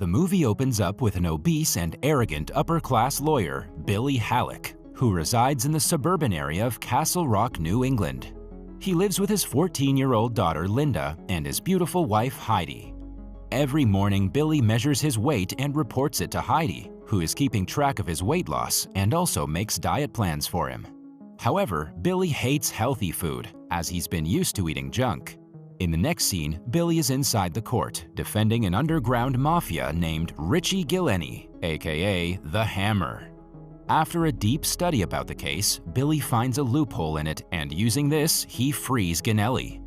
The movie opens up with an obese and arrogant upper-class lawyer, Billy Halleck, who resides in the suburban area of Castle Rock, New England. He lives with his 14-year-old daughter, Linda, and his beautiful wife, Heidi. Every morning, Billy measures his weight and reports it to Heidi, who is keeping track of his weight loss and also makes diet plans for him. However, Billy hates healthy food, as he's been used to eating junk. In the next scene, Billy is inside the court, defending an underground mafia named Richie Gillenny, aka The Hammer. After a deep study about the case, Billy finds a loophole in it, and using this, he frees Gillenny.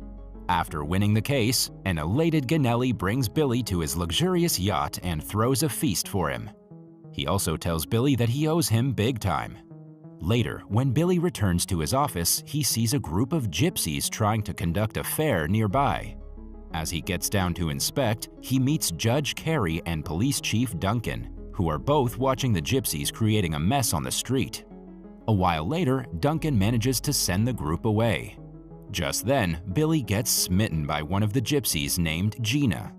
After winning the case, an elated Gillenny brings Billy to his luxurious yacht and throws a feast for him. He also tells Billy that he owes him big time. Later, when Billy returns to his office, he sees a group of gypsies trying to conduct a fair nearby. As he gets down to inspect, he meets Judge Carey and Police Chief Duncan, who are both watching the gypsies creating a mess on the street. A while later, Duncan manages to send the group away. Just then, Billy gets smitten by one of the gypsies named Gina.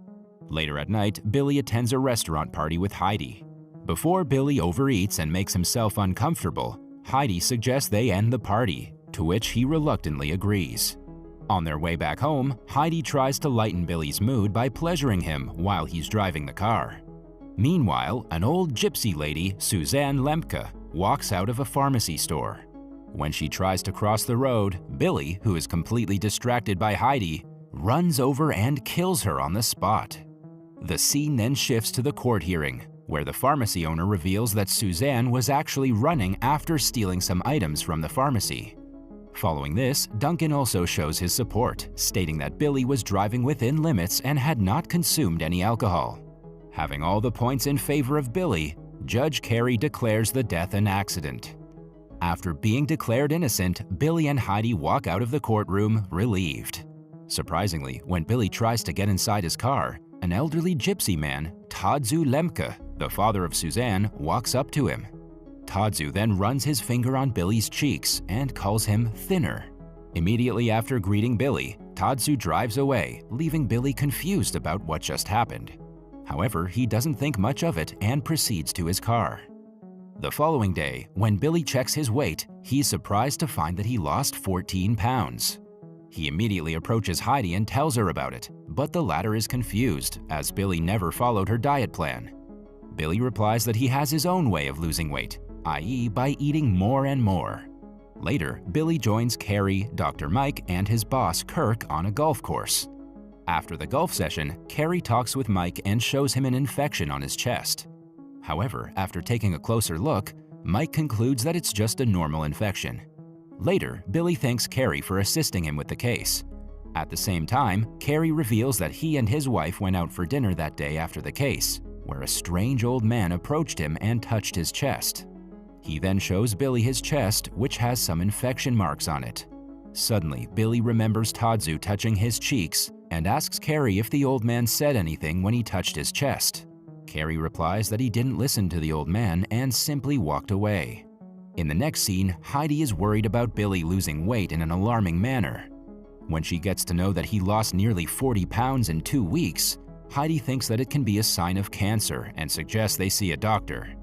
Later at night, Billy attends a restaurant party with Heidi. Before Billy overeats and makes himself uncomfortable, Heidi suggests they end the party, to which he reluctantly agrees. On their way back home, Heidi tries to lighten Billy's mood by pleasuring him while he's driving the car. Meanwhile, an old gypsy lady, Suzanne Lemke, walks out of a pharmacy store. When she tries to cross the road, Billy, who is completely distracted by Heidi, runs over and kills her on the spot. The scene then shifts to the court hearing, where the pharmacy owner reveals that Suzanne was actually running after stealing some items from the pharmacy. Following this, Duncan also shows his support, stating that Billy was driving within limits and had not consumed any alcohol. Having all the points in favor of Billy, Judge Carey declares the death an accident. After being declared innocent, Billy and Heidi walk out of the courtroom relieved. Surprisingly, when Billy tries to get inside his car, an elderly gypsy man, Tadzu Lemke, the father of Suzanne, walks up to him. Tadzu then runs his finger on Billy's cheeks and calls him Thinnere. Immediately after greeting Billy, Tadzu drives away, leaving Billy confused about what just happened. However, he doesn't think much of it and proceeds to his car. The following day, when Billy checks his weight, he's surprised to find that he lost 14 pounds. He immediately approaches Heidi and tells her about it, but the latter is confused, as Billy never followed her diet plan. Billy replies that he has his own way of losing weight, i.e. by eating more and more. Later, Billy joins Carey, Dr. Mike, and his boss Kirk on a golf course. After the golf session, Carey talks with Mike and shows him an infection on his chest. However, after taking a closer look, Mike concludes that it's just a normal infection. Later, Billy thanks Carey for assisting him with the case. At the same time, Carey reveals that he and his wife went out for dinner that day after the case, where a strange old man approached him and touched his chest. He then shows Billy his chest, which has some infection marks on it. Suddenly, Billy remembers Tadzu touching his cheeks and asks Carey if the old man said anything when he touched his chest. Carey replies that he didn't listen to the old man and simply walked away. In the next scene, Heidi is worried about Billy losing weight in an alarming manner. When she gets to know that he lost nearly 40 pounds in 2 weeks, Heidi thinks that it can be a sign of cancer and suggests they see a doctor.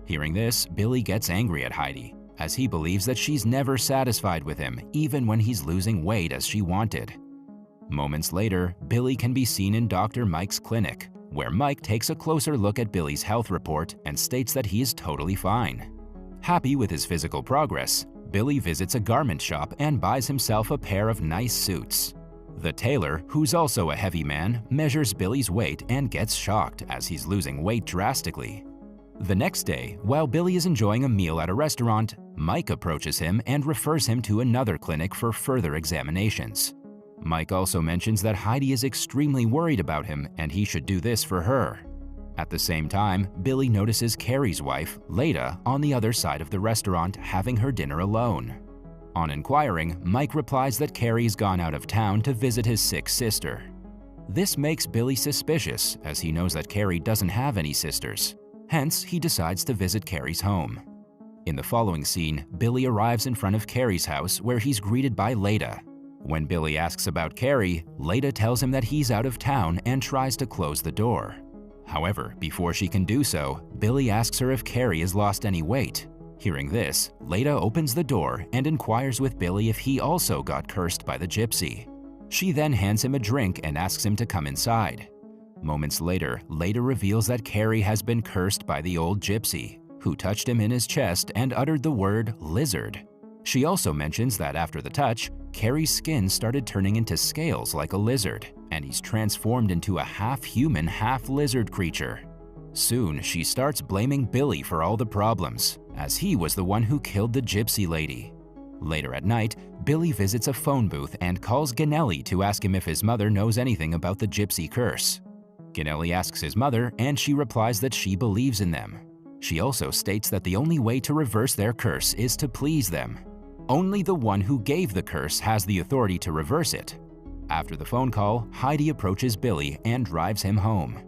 Hearing this, Billy gets angry at Heidi, as he believes that she's never satisfied with him, even when he's losing weight as she wanted. Moments later, Billy can be seen in Dr. Mike's clinic, where Mike takes a closer look at Billy's health report and states that he is totally fine. Happy with his physical progress, Billy visits a garment shop and buys himself a pair of nice suits. The tailor, who's also a heavy man, measures Billy's weight and gets shocked as he's losing weight drastically. The next day, while Billy is enjoying a meal at a restaurant, Mike approaches him and refers him to another clinic for further examinations. Mike also mentions that Heidi is extremely worried about him and he should do this for her. At the same time, Billy notices Carey's wife, Leda, on the other side of the restaurant having her dinner alone. On inquiring, Mike replies that Carey's gone out of town to visit his sick sister. This makes Billy suspicious, as he knows that Carey doesn't have any sisters. Hence, he decides to visit Carey's home. In the following scene, Billy arrives in front of Carey's house where he's greeted by Leda. When Billy asks about Carey, Leda tells him that he's out of town and tries to close the door. However, before she can do so, Billy asks her if Carrie has lost any weight. Hearing this, Leda opens the door and inquires with Billy if he also got cursed by the gypsy. She then hands him a drink and asks him to come inside. Moments later, Leda reveals that Carrie has been cursed by the old gypsy, who touched him in his chest and uttered the word lizard. She also mentions that after the touch, Carrie's skin started turning into scales like a lizard, and he's transformed into a half-human, half-lizard creature. Soon, she starts blaming Billy for all the problems, as he was the one who killed the gypsy lady. Later at night, Billy visits a phone booth and calls Ganelli to ask him if his mother knows anything about the gypsy curse. Ganelli asks his mother, and she replies that she believes in them. She also states that the only way to reverse their curse is to please them. Only the one who gave the curse has the authority to reverse it. After the phone call, Heidi approaches Billy and drives him home.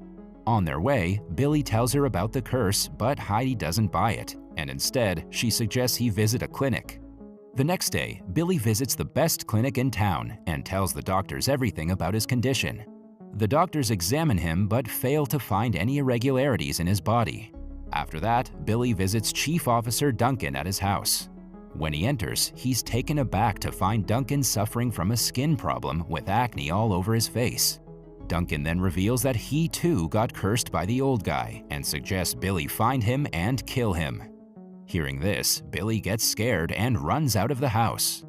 On their way, Billy tells her about the curse, but Heidi doesn't buy it, and instead, she suggests he visit a clinic. The next day, Billy visits the best clinic in town and tells the doctors everything about his condition. The doctors examine him but fail to find any irregularities in his body. After that, Billy visits Chief Officer Duncan at his house. When he enters, he's taken aback to find Duncan suffering from a skin problem with acne all over his face. Duncan then reveals that he too got cursed by the old guy and suggests Billy find him and kill him. Hearing this, Billy gets scared and runs out of the house.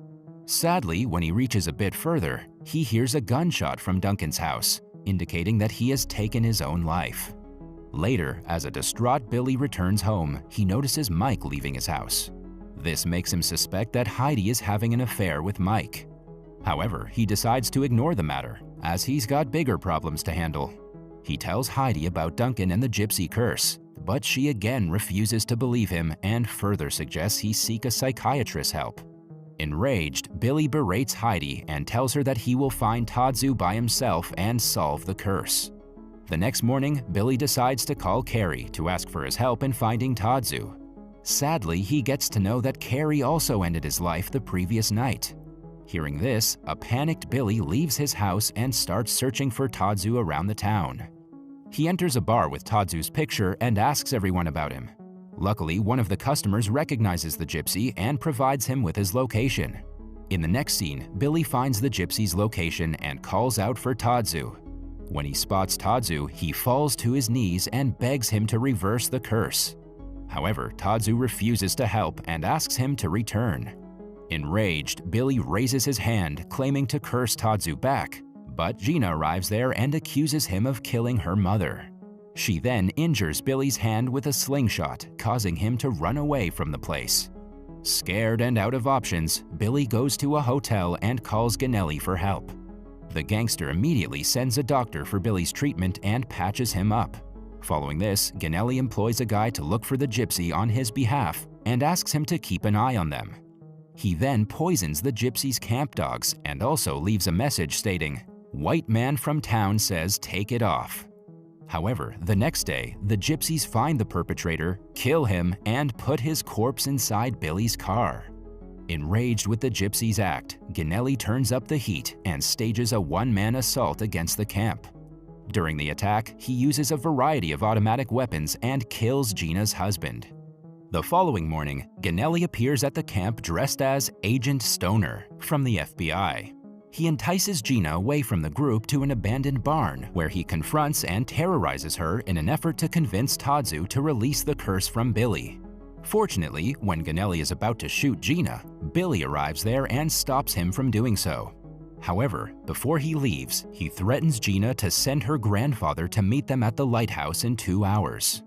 Sadly, when he reaches a bit further, he hears a gunshot from Duncan's house, indicating that he has taken his own life. Later, as a distraught Billy returns home, he notices Mike leaving his house. This makes him suspect that Heidi is having an affair with Mike. However, he decides to ignore the matter, as he's got bigger problems to handle. He tells Heidi about Duncan and the gypsy curse, but she again refuses to believe him and further suggests he seek a psychiatrist's help. Enraged, Billy berates Heidi and tells her that he will find Tadzu by himself and solve the curse. The next morning, Billy decides to call Carrie to ask for his help in finding Tadzu. Sadly, he gets to know that Carrie also ended his life the previous night. Hearing this, a panicked Billy leaves his house and starts searching for Tadzu around the town. He enters a bar with Tadzu's picture and asks everyone about him. Luckily, one of the customers recognizes the gypsy and provides him with his location. In the next scene, Billy finds the gypsy's location and calls out for Tadzu. When he spots Tadzu, he falls to his knees and begs him to reverse the curse. However, Tadzu refuses to help and asks him to return. Enraged, Billy raises his hand, claiming to curse Tadzu back, but Gina arrives there and accuses him of killing her mother. She then injures Billy's hand with a slingshot, causing him to run away from the place. Scared and out of options, Billy goes to a hotel and calls Ganelli for help. The gangster immediately sends a doctor for Billy's treatment and patches him up. Following this, Ganelli employs a guy to look for the gypsy on his behalf and asks him to keep an eye on them. He then poisons the gypsy's camp dogs and also leaves a message stating, "White man from town says take it off." However, the next day, the gypsies find the perpetrator, kill him, and put his corpse inside Billy's car. Enraged with the gypsies' act, Ganelli turns up the heat and stages a one-man assault against the camp. During the attack, he uses a variety of automatic weapons and kills Gina's husband. The following morning, Ganelli appears at the camp dressed as Agent Stoner from the FBI. He entices Gina away from the group to an abandoned barn, where he confronts and terrorizes her in an effort to convince Tadzu to release the curse from Billy. Fortunately, when Ganelli is about to shoot Gina, Billy arrives there and stops him from doing so. However, before he leaves, he threatens Gina to send her grandfather to meet them at the lighthouse in 2 hours.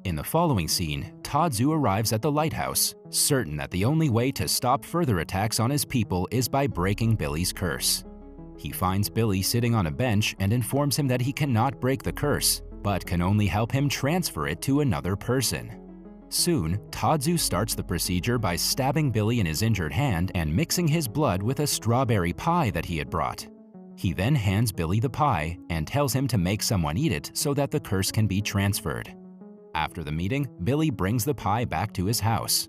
In the following scene, Tadzu arrives at the lighthouse, certain that the only way to stop further attacks on his people is by breaking Billy's curse. He finds Billy sitting on a bench and informs him that he cannot break the curse, but can only help him transfer it to another person. Soon, Tadzu starts the procedure by stabbing Billy in his injured hand and mixing his blood with a strawberry pie that he had brought. He then hands Billy the pie and tells him to make someone eat it so that the curse can be transferred. After the meeting, Billy brings the pie back to his house.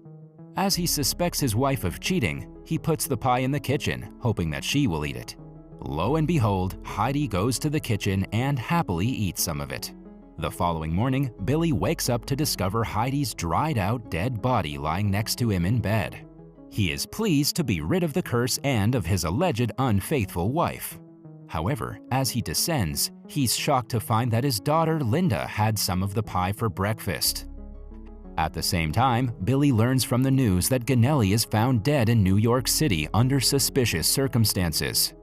As he suspects his wife of cheating, he puts the pie in the kitchen, hoping that she will eat it. Lo and behold, Heidi goes to the kitchen and happily eats some of it. The following morning, Billy wakes up to discover Heidi's dried-out dead body lying next to him in bed. He is pleased to be rid of the curse and of his alleged unfaithful wife. However, as he descends, he's shocked to find that his daughter Linda had some of the pie for breakfast. At the same time, Billy learns from the news that Ganelli is found dead in New York City under suspicious circumstances.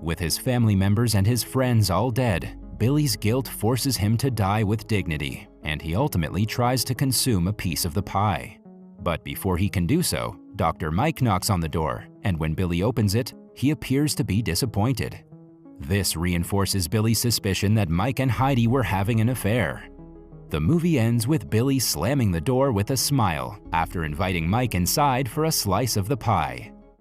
With his family members and his friends all dead, Billy's guilt forces him to die with dignity, and he ultimately tries to consume a piece of the pie. But before he can do so, Dr. Mike knocks on the door, and when Billy opens it, he appears to be disappointed. This reinforces Billy's suspicion that Mike and Heidi were having an affair. The movie ends with Billy slamming the door with a smile after inviting Mike inside for a slice of the pie.